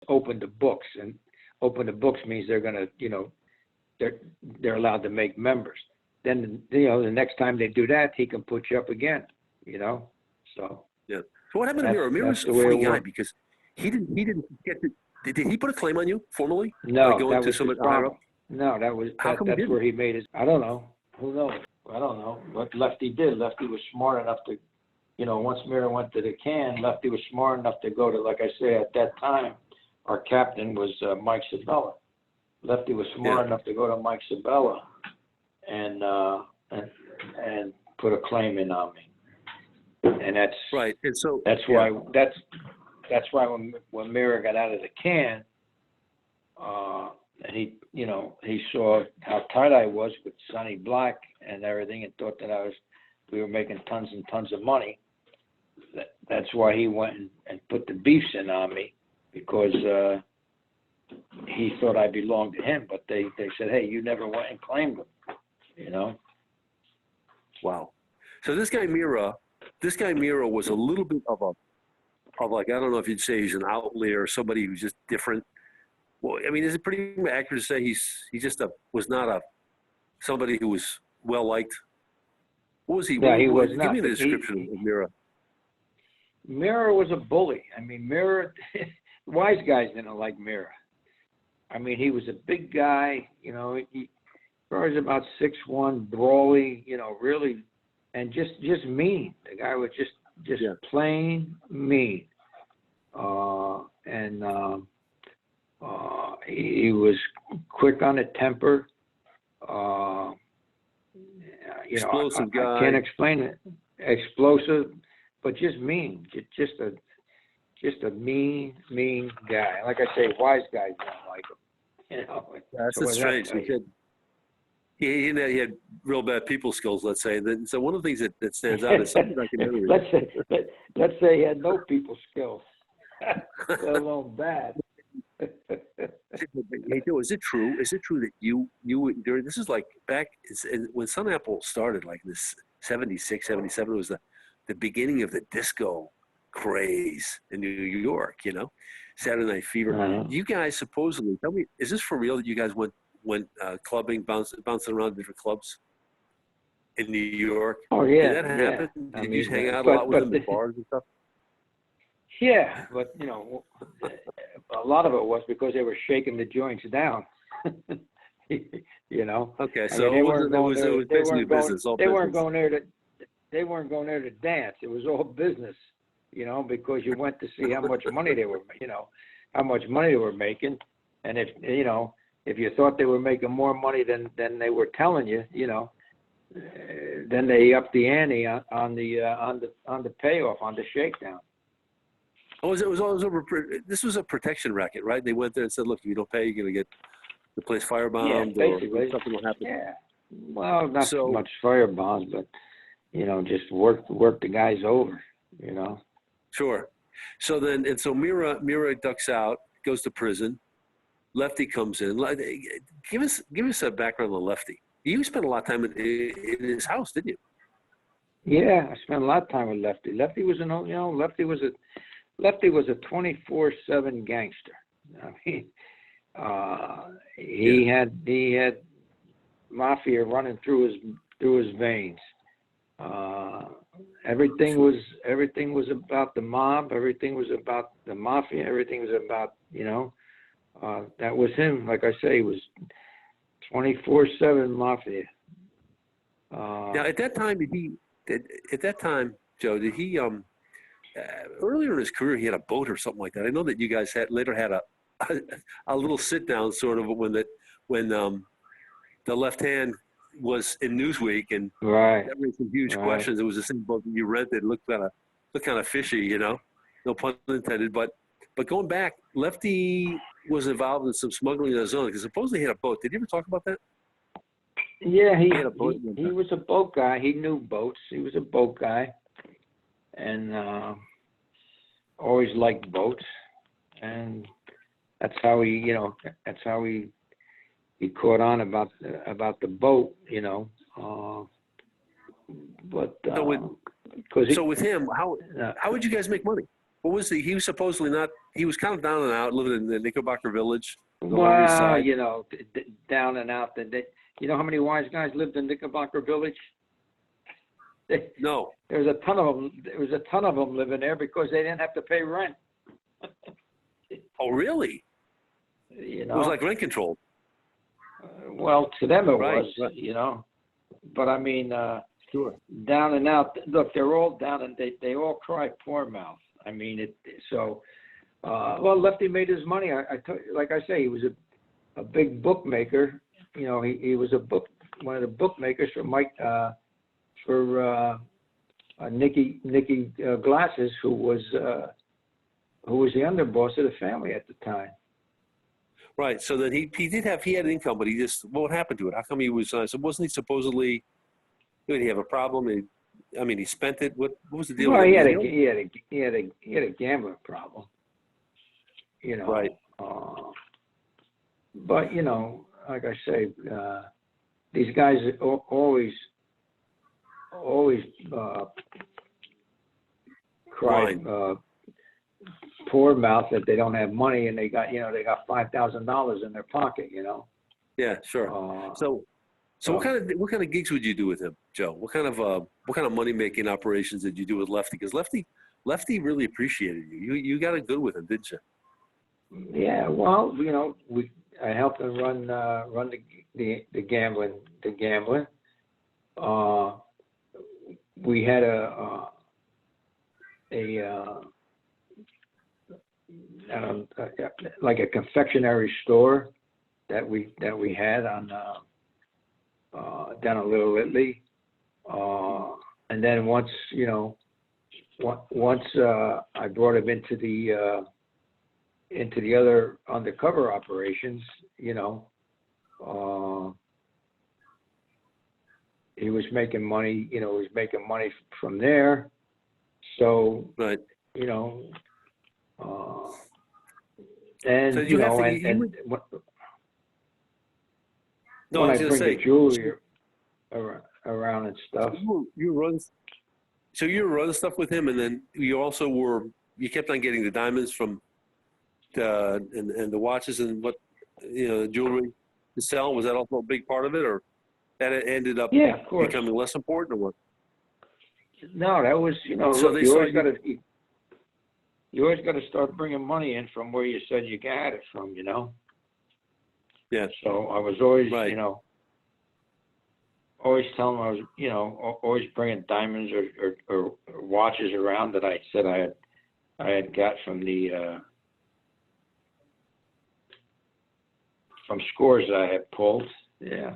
open the books, and open the books means they're gonna, they're allowed to make members. Then the next time they do that, he can put you up again. So yeah. So what happened to Mirra? Mirra's a funny guy because he didn't get to. Did he put a claim on you formally? No, going that to was somebody his problem. No, that's where he made his. I don't know. Who knows? I don't know what Lefty did. Lefty was smart enough to, once Mirra went to the can, Lefty was smart enough to go to, like I say, at that time, our captain was Mike Sabella. Lefty was smart enough to go to Mike Sabella and put a claim in on me. And that's right. And so that's why when Mirra got out of the can, and he saw how tight I was with Sonny Black and everything, and thought that we were making tons and tons of money. That's why he went and put the beefs in on me, because he thought I belonged to him. But they said, hey, you never went and claimed him. Wow. So this guy Mirra was a little bit of like, I don't know if you'd say he's an outlier or somebody who's just different. Well, I mean, is it pretty accurate to say he just was not somebody who was well liked? What was he? Yeah, he was give not. Me the description of Mirra. Mirra was a bully. I mean, Mirra, wise guys didn't like Mirra. I mean, he was a big guy. He was about 6'1", brawly. Really, and just mean. The guy was just plain mean. He was quick on the temper. Explosive guy. I can't explain it. Explosive, but just mean. Just a mean guy. Like I say, wise guys don't like him. That's so strange. He had real bad people skills, let's say. So one of the things that stands out is something documentary. let's say he had no people skills, let alone bad. Hey, Joe, is it true? Is it true that you during, this is like back when Sun Apple started, like this 76, 77, was the beginning of the disco craze in New York, Saturday Night Fever. Uh-huh. You guys supposedly, tell me, is this for real that you guys went clubbing, bouncing around different clubs in New York? Oh, yeah. Did that happen? Yeah. Did you hang out a lot with them at bars and stuff? Yeah, but a lot of it was because they were shaking the joints down. Okay, so it was basically business. They weren't going there to dance. It was all business, because you went to see how much money they were, making, and if you thought they were making more money than they were telling you, then they upped the ante on the payoff, on the shakedown. Oh, this was a protection racket, right? They went there and said, "Look, if you don't pay, you're going to get the place firebombed, or something will happen." Yeah. Well, not so much firebombs, but just work the guys over. Sure. So Mirra ducks out, goes to prison. Lefty comes in. Give us a background on Lefty. You spent a lot of time in his house, didn't you? Yeah, I spent a lot of time with Lefty. Lefty was Lefty was a 24/7 gangster. I mean, he had mafia running through his veins. Everything was about the mob. Everything was about the mafia. Everything was about that was him. Like I say, he was 24/7 mafia. Now, at that time, Joe, did he earlier in his career, he had a boat or something like that. I know that you guys later had a little sit down sort of when the left hand was in Newsweek, and that raised some huge questions. It was the same boat that you rented. It looked kind of fishy, no pun intended. But going back, Lefty was involved in some smuggling on his own, because supposedly he had a boat. Did you ever talk about that? Yeah, he had a boat. He was a boat guy. He knew boats. He was a boat guy. And always liked boats, and that's how he caught on about the boat, But so with him, how would you guys make money? What was he? He was supposedly not. He was kind of down and out, living in the Knickerbocker Village. On the Lower East Well, Side. you know, down and out. You know how many wise guys lived in Knickerbocker Village? No. There was a ton of them. There was a ton of them living there because they didn't have to pay rent. Oh, really? You know, It was like rent control. Well, to them it Right, was. right. You know, but I mean, Sure. down and out. Look, they're all down, and they all cry poor mouth. I mean, well, Lefty made his money. Like I say, he was a big bookmaker. You know, he was one of the bookmakers for Nicky Glasses, who was the underboss of the family at the time. Right. So then he had income, but what happened to it? How come he was? So wasn't he supposedly? Did he have a problem? He spent it. What was the deal? Well, with he had a gambling problem. You know. Right. But you know, like I say, these guys always cry poor mouth that they don't have money, and they got $5,000 in their pocket. You know. Yeah. Sure. So what kind of gigs would you do with him, Joe? What kind of money making operations did you do with Lefty? Because Lefty really appreciated you. You got it good with him, didn't you? Yeah. Well, you know, I helped him run the gambling. We had like a confectionery store that we had on down on Little Italy, and then once I brought him into the other undercover operations, you know, he was making money. You know, he was making money from there. So, right. You know, and so you know, when I bring the jewelry around and stuff. You were running stuff with him, and then you also you kept on getting the diamonds from and the watches and the jewelry to sell. Was that also a big part of it, or that ended up becoming less important, or what? No, that was, you know, so look, you always got to start bringing money in from where you said you got it from, you know. Yeah. So I was always, right. You know, always telling them I was, you know, always bringing diamonds or watches around that I said I had got from from scores that I had pulled. Yeah.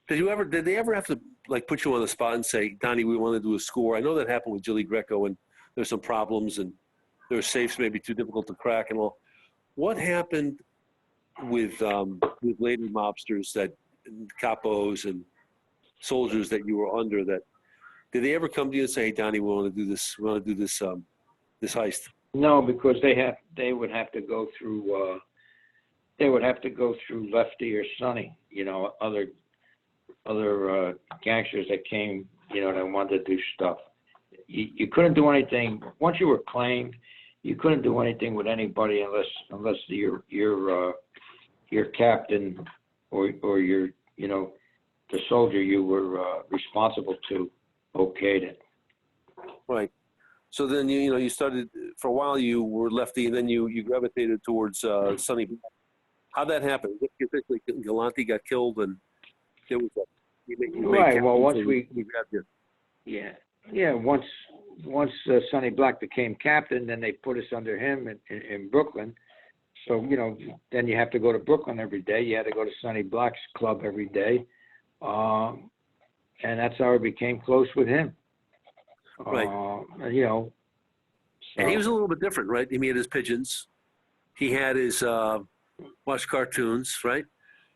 Did they ever have to like put you on the spot and say, Donnie, we want to do a score? I know that happened with Jilly Greco, and there's some problems, and there were safes maybe too difficult to crack and all. What happened with later mobsters, that capos and soldiers that you were under? That did they ever come to you and say, hey, Donnie, we want to do this? We want to do this this heist? No, because they would have to go through Lefty or Sonny, you know, other gangsters that came, you know, that wanted to do stuff. You couldn't do anything once you were claimed. You couldn't do anything with anybody unless your captain or your, you know, the soldier you were responsible to okayed it. Right. So then you started, for a while you were Lefty, and then you gravitated towards Sonny. How'd that happen? Basically, Galante got killed, and there was right. Well, once we grabbed you. Yeah. Once Sonny Black became captain, then they put us under him in Brooklyn. So, you know, then you have to go to Brooklyn every day. You had to go to Sonny Black's club every day. And that's how I became close with him. Right. You know. So. And he was a little bit different, right? He had his pigeons. He had his watch cartoons, right?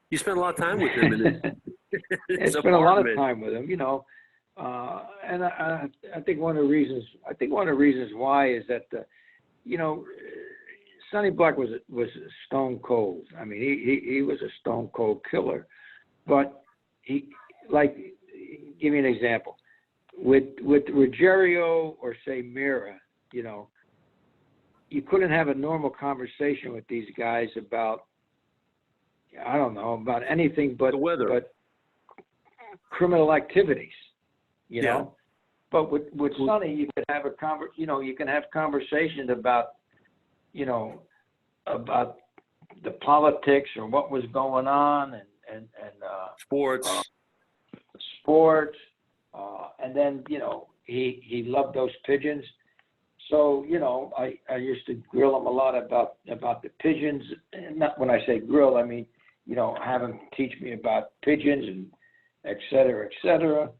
You spent a lot of time with him. I spent a lot of time with him, you know. And I think one of the reasons why is that, you know, Sonny Black was stone cold. I mean, he was a stone cold killer. But he, like, give me an example. With Ruggiero or say Mirra, you know, you couldn't have a normal conversation with these guys about, I don't know, about anything but The weather. but criminal activities, you Yeah. know. But with Sonny, you can have you can have conversations about, about the politics or what was going on and Sports. sports, and then he loved those pigeons. So I used to grill him a lot about the pigeons. And not when I say grill, I mean have him teach me about pigeons and et cetera, et cetera.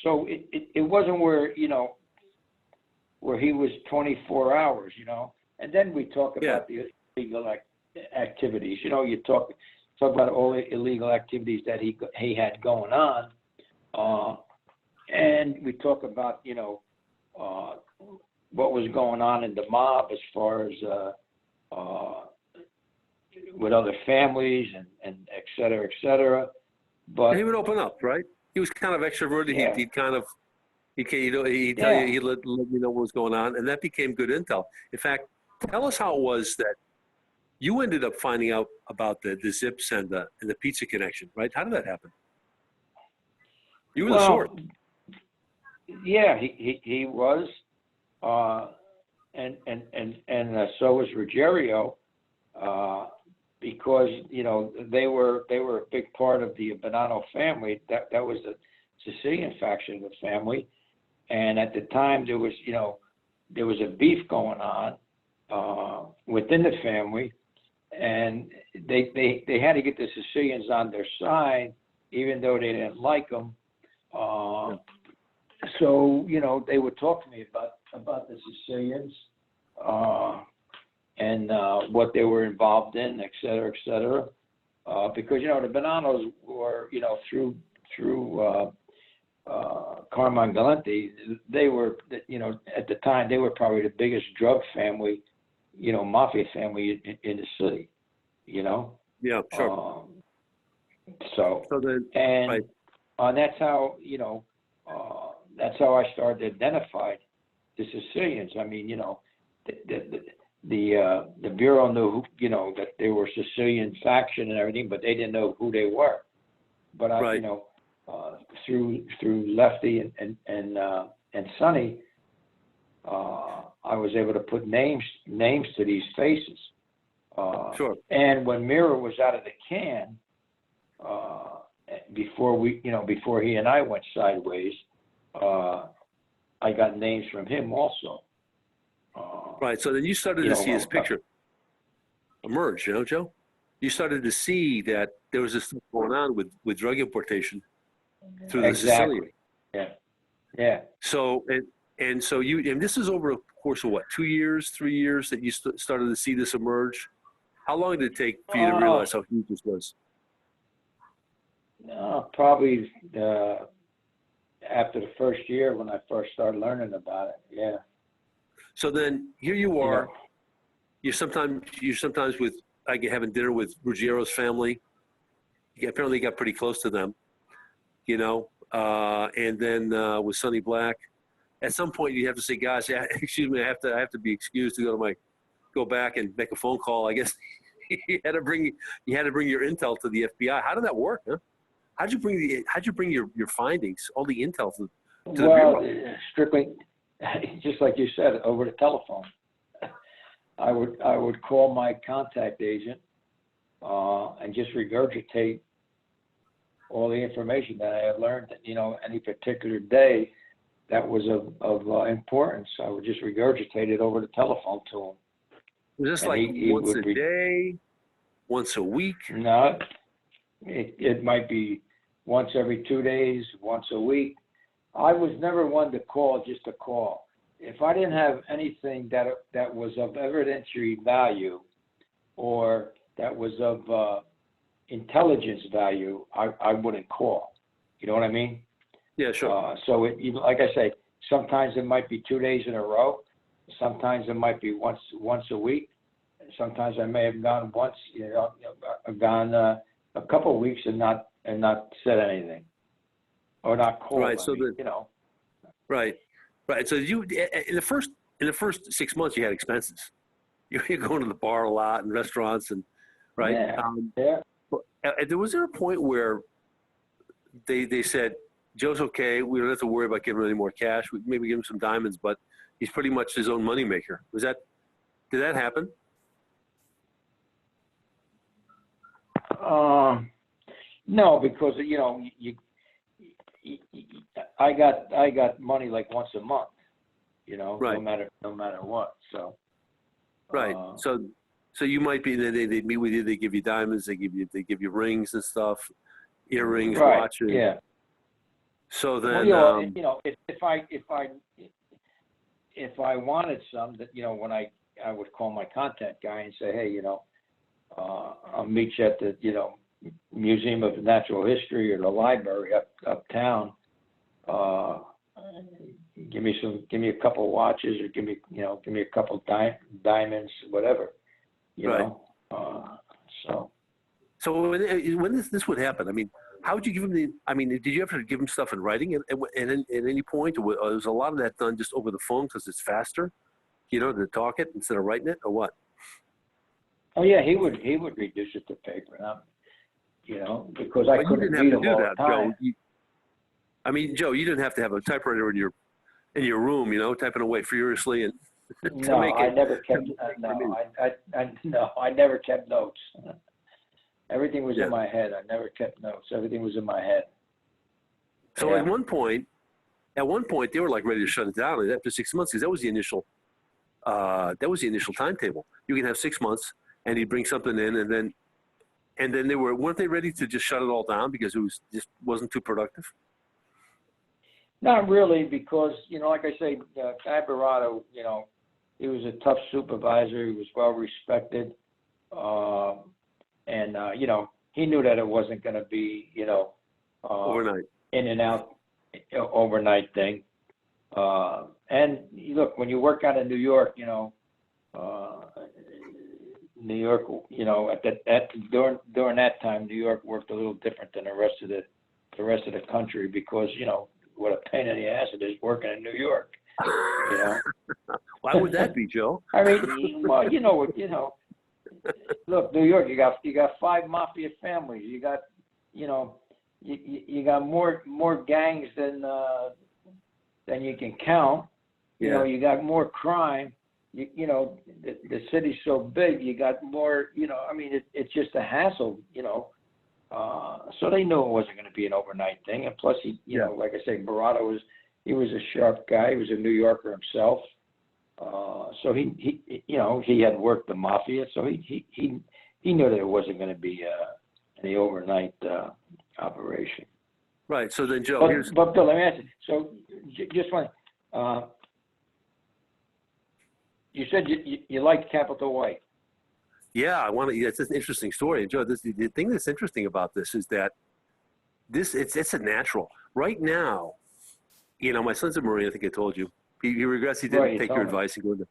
So it wasn't where he was 24 hours, And then we talk about the illegal activities. You talk about all the illegal activities that he had going on, and we talk about what was going on in the mob as far as with other families and et cetera, et cetera. But he would open up, right? He was kind of extroverted. Yeah. He'd tell you, he'd let me know what was going on, and that became good intel. In fact, tell us how it was that you ended up finding out about the zips and the pizza connection, right? How did that happen? You were the source. Yeah, he was, and so was Ruggiero, because they were a big part of the Bonanno family. That was the Sicilian faction of the family, and at the time there was a beef going on within the family, and they had to get the Sicilians on their side, even though they didn't like them. So they would talk to me about the Sicilians and what they were involved in, et cetera, because the Bonannos were through Carmine Galante, they were at the time they were probably the biggest drug family, mafia family in the city, Yeah, sure. So then, and right. That's how that's how I started to identify the Sicilians. I mean, the bureau knew that they were Sicilian faction and everything, but they didn't know who they were. But I, through Lefty and Sonny, I was able to put names to these faces. Sure. And when Mirra was out of the can, before he and I went sideways, I got names from him also. Right. So then you started to see his picture emerge, Joe? You started to see that there was this stuff going on with drug importation through the Sicilian. Yeah. So, and this is over a course of what, 2 years, 3 years that you started to see this emerge? How long did it take for you to realize how huge this was? Probably after the first year when I first started learning about it. Yeah. So then here you are. You're sometimes with having dinner with Ruggiero's family. You apparently got pretty close to them, and then with Sonny Black. At some point, you have to say, guys, excuse me, I have to be excused to go back and make a phone call. I guess you had to bring your intel to the FBI. How did that work? Huh? How'd you bring your findings, all the intel to the bureau? Strictly, just like you said, over the telephone. I would call my contact agent and just regurgitate all the information that I had learned. Any particular day that was of importance, I would just regurgitate it over the telephone to him. Was this like once a day, once a week? No, it might be once every 2 days, once a week. I was never one to call just to call. If I didn't have anything that was of evidentiary value or that was of intelligence value, I wouldn't call. You know what I mean? Yeah, sure. So like I say, sometimes it might be 2 days in a row. Sometimes it might be once a week. Sometimes I may have gone once, gone a couple of weeks and not said anything, or not called. Right. So Right. So you in the in the first 6 months, you had expenses. You're going to the bar a lot and restaurants and right. Yeah. Was there a point where they said, Joe's okay, we don't have to worry about giving him any more cash. We maybe give him some diamonds, but he's pretty much his own moneymaker. Did that happen? No, because I got money like once a month, right. no matter what. So. Right. So you might be they meet with you. They give you diamonds. They give you rings and stuff, earrings, right, watches. Yeah. So then, if I wanted some, that when I would call my contact guy and say, hey, I'll meet you at the Museum of Natural History or the library uptown. Give me a couple watches, or give me a couple diamonds, whatever, right. So when this would happen, I mean, how would you give him did you ever give him stuff in writing at any point, or was a lot of that done just over the phone because it's faster, to talk it instead of writing it, or what? Oh yeah, he would reduce it to paper, because I couldn't read them all the time. Joe, Joe, you didn't have to have a typewriter in your room, typing away furiously and. No, I never kept. I never kept notes. Everything was in my head. I never kept notes. Everything was in my head. So at one point, they were like ready to shut it down after 6 months, because that was the initial timetable. You can have 6 months, and he'd bring something in, and then weren't they ready to just shut it all down because it wasn't too productive? Not really, because like I say, Guy Barato, he was a tough supervisor. He was well respected, and he knew that it wasn't going to be overnight, in and out overnight thing. And look, when you work out in New York, New York, during that time, New York worked a little different than the rest of the country, because what a pain in the ass it is working in New York. Why would that be, Joe? I mean, well, look, New York, you got 5 mafia families. You got, you got more gangs than you can count. You got more crime. The city's so big. You got more. It's just a hassle. So they knew it wasn't going to be an overnight thing. And plus, like I say, Barato was a sharp guy. He was a New Yorker himself. So he had worked the mafia. So he knew that it wasn't going to be any overnight operation. Right. So then, Joe, but Bill, let me ask you. So just one. You said you liked Capital White. Yeah, it's an interesting story. And Joe, the thing that's interesting about this is that it's a natural. Right now, my son's a Marine. I think I told you. He regrets he didn't take your advice and go to.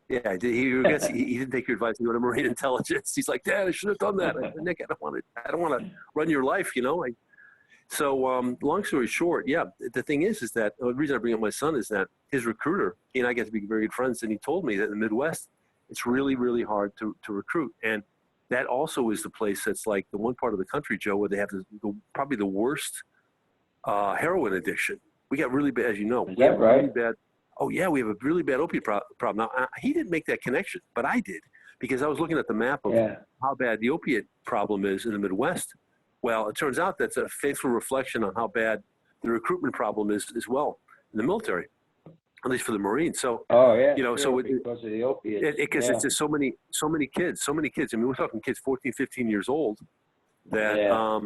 Yeah, he regrets he didn't take your advice and go to Marine Intelligence. He's like, Dad, I should have done that. Nick, I don't want to run your life, So long story short, yeah, the thing is that the reason I bring up my son is that his recruiter, he and I get to be very good friends, and he told me that in the Midwest, it's really, really hard to recruit. And that also is the place that's like the one part of the country, Joe, where they have probably the worst heroin addiction. We got really bad, as you know. Is that right? Really bad. Oh, yeah, we have a really bad opiate problem. Now, he didn't make that connection, but I did, because I was looking at the map of how bad the opiate problem is in the Midwest. Well, it turns out that's a faithful reflection on how bad the recruitment problem is as well in the military, at least for the Marines. So, so because of the opiates. Because it's just so many kids. I mean, we're talking kids 14, 15 years old that are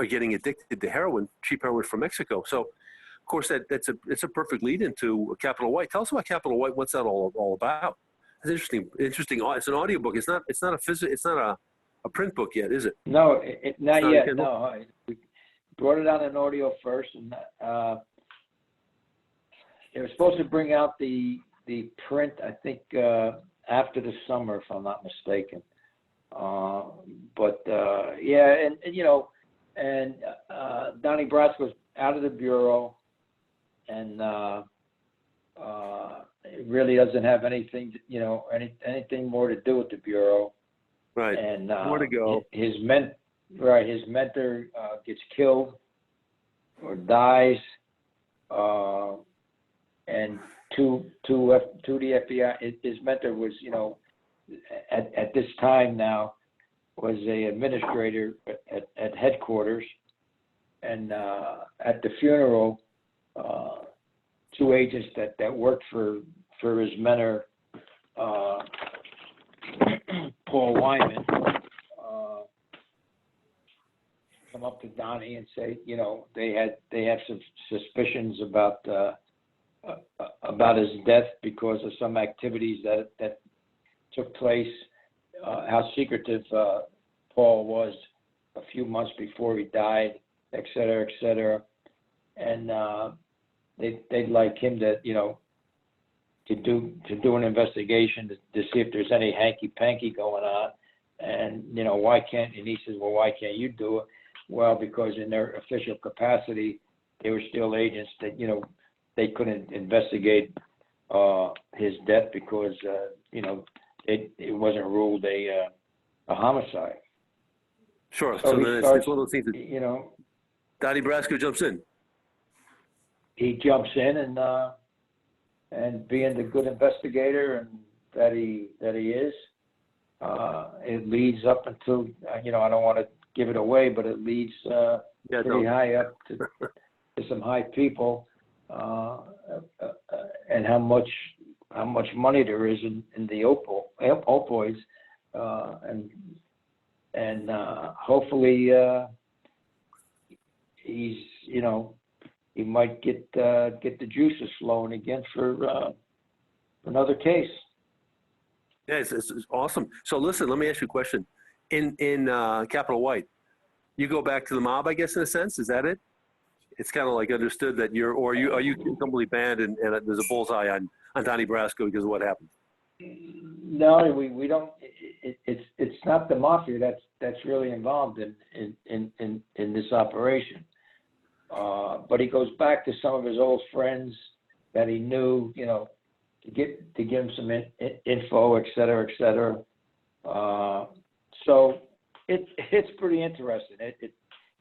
getting addicted to heroin, cheap heroin from Mexico. So, of course, it's a perfect lead into Capital White. Tell us about Capital White. What's that all about? It's interesting. It's an audiobook. It's not a print book yet, is it? No, not yet. No, we brought it out in audio first, and they were supposed to bring out the print, I think, after the summer, if I'm not mistaken. And Donnie Brasco's out of the bureau, and really doesn't have anything, anything more to do with the Bureau. Right. And more to go. His mentor gets killed or dies, and to the FBI, his mentor was, at this time now, was a administrator at headquarters, and at the funeral, two agents that worked for his mentor, Paul Wyman, come up to Donnie and say, they have some suspicions about his death because of some activities that took place, how secretive Paul was a few months before he died, et cetera, et cetera. And they'd like him to, to do an investigation to see if there's any hanky-panky going on. And, why can't, and he says, well, why can't you do it? Well, because in their official capacity, they were still agents that, they couldn't investigate his death because, it wasn't ruled a homicide. Sure. So then it's one of those things that, Donnie Brasco jumps in. He jumps in and being the good investigator and that he is, it leads up until, I don't want to give it away, but it leads pretty high up to some high people, and how much money there is in the opioids, and hopefully he's he might get the juices flowing again for another case. Yeah, it's awesome. So listen, let me ask you a question. In Capital White, you go back to the mob, I guess, in a sense. Is that it? It's kind of like understood that are you completely banned and there's a bullseye on Donnie Brasco because of what happened? No, we don't. It's not the mafia that's really involved in this operation. But he goes back to some of his old friends that he knew, to give him some info, et cetera, et cetera. So it's pretty interesting. It's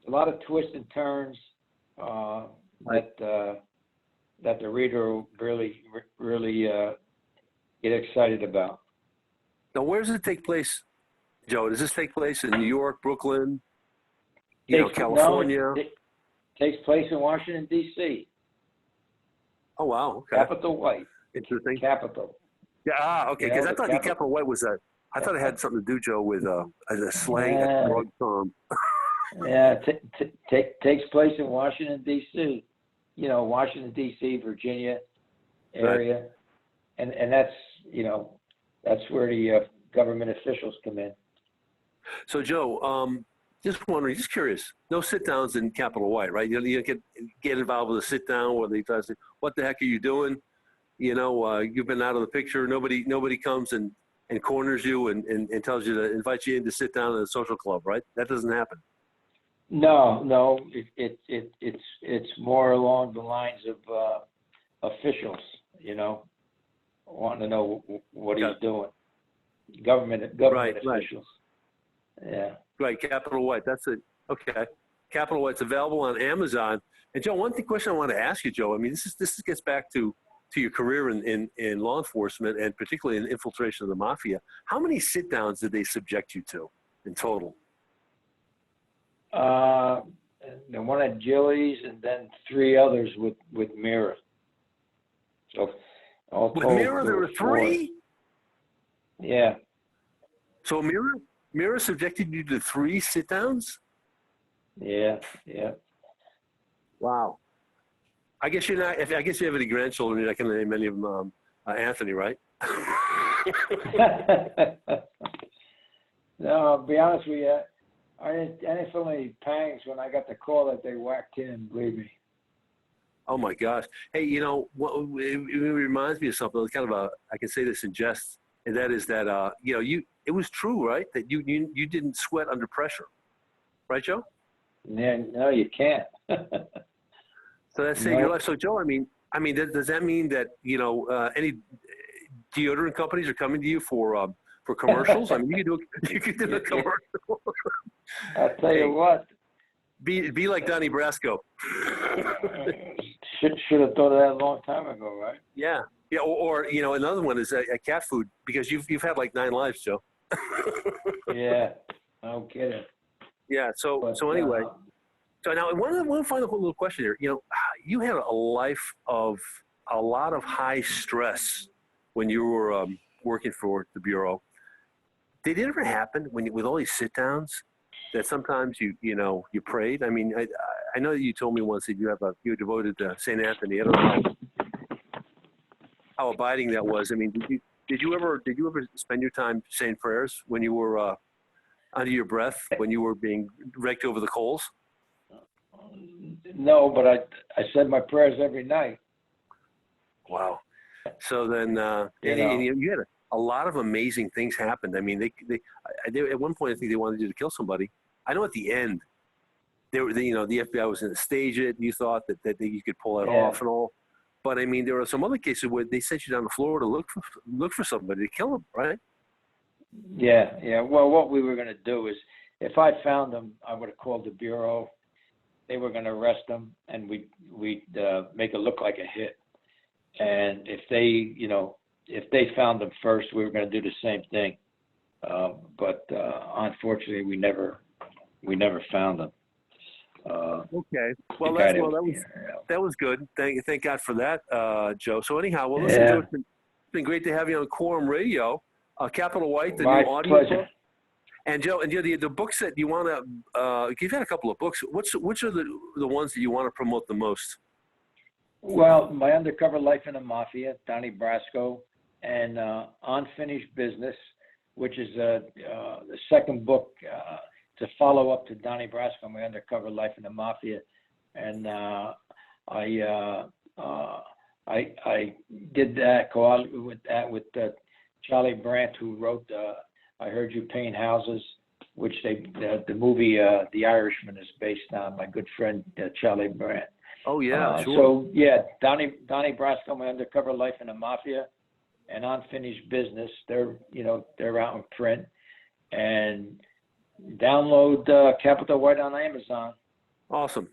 a lot of twists and turns that the reader will really get excited about. Now, where does it take place, Joe? Does this take place in New York, Brooklyn, California? No, it takes place in Washington, D.C. Oh, wow. Okay. Capital White. Interesting. Capital. Yeah, okay, because I thought the Capital White was I thought it had something to do, Joe, with a slang, a drug term. Yeah, takes place in Washington, D.C. Washington, D.C., Virginia area. Right. And that's, that's where the government officials come in. So, Joe, just wondering, just curious, no sit-downs in Capital White, right? You get involved with a sit-down where they try to say, what the heck are you doing? You've been out of the picture. Nobody comes and corners you and tells you to invite you in to sit down at a social club, right? That doesn't happen. No, it's more along the lines of officials, wanting to know what he's doing. Government officials. Yeah. Right, Capital White. That's it. Okay. Capital White's available on Amazon. And Joe, one question I want to ask you, Joe. I mean, this gets back to your career in law enforcement and particularly in infiltration of the mafia. How many sit-downs did they subject you to in total? The one at Gillies and then 3 others with Mirra. So with Mirra, there were 3? Yeah. So Mirra subjected you to 3 sit-downs? Yeah. Wow. I guess you're not. I guess you have any grandchildren. You're not going to name any of them Anthony, right? No, I'll be honest with you. I didn't feel any pangs when I got the call that they whacked him. Believe me. Oh my gosh! Hey, it reminds me of something. It's kind of I can say this in jest, and that is that it was true, right? That you didn't sweat under pressure, right, Joe? Yeah, no, you can't. So that saved your life. So Joe, I mean, I mean, does that mean that, any deodorant companies are coming to you for commercials? I mean, you could do a commercial. I'll tell you what. Be like Donnie Brasco. Should have thought of that a long time ago, right? Yeah. Yeah. Or another one is cat food, because you've had like 9 lives, Joe. Yeah. No kidding. Yeah. So anyway. So now one final little question here. You had a life of a lot of high stress when you were working for the Bureau. Did it ever happen with all these sit downs that sometimes you prayed? I mean, I know that you told me once that you're devoted to St. Anthony. I don't know how abiding that was. I mean, did you ever spend your time saying prayers when you were under your breath, when you were being raked over the coals? No, but I said my prayers every night. Wow. So then, you had a lot of amazing things happened. I mean, they at one point I think they wanted you to kill somebody. I know at the end, the FBI was going to stage it. You thought that you could pull it off and all. But I mean, there were some other cases where they sent you down to Florida to look for somebody to kill them, right? Yeah. Well, what we were going to do is, if I found them, I would have called the Bureau. They were going to arrest them, and we'd make it look like a hit. And if they found them first, we were going to do the same thing. But unfortunately, we never found them. Okay. Well, that was good. Thank God for that, Joe. So anyhow, well, listen, Joe, it's been great to have you on Quorum Radio. Capital White, the My new audio pleasure. book. And Joe, the books that you want to, you've had a couple of books. Which are the ones that you want to promote the most? Well, My Undercover Life in the Mafia, Donnie Brasco, and Unfinished Business, which is the second book to follow up to Donnie Brasco, My Undercover Life in the Mafia. And I did that, with Charlie Brandt, who wrote I Heard You Paint Houses, which the movie The Irishman is based on, my good friend Charlie Brandt. Oh yeah, sure. So yeah, Donnie Brasco, My Undercover Life in the Mafia, and Unfinished Business. They're out in print, and download Capital White on Amazon. Awesome.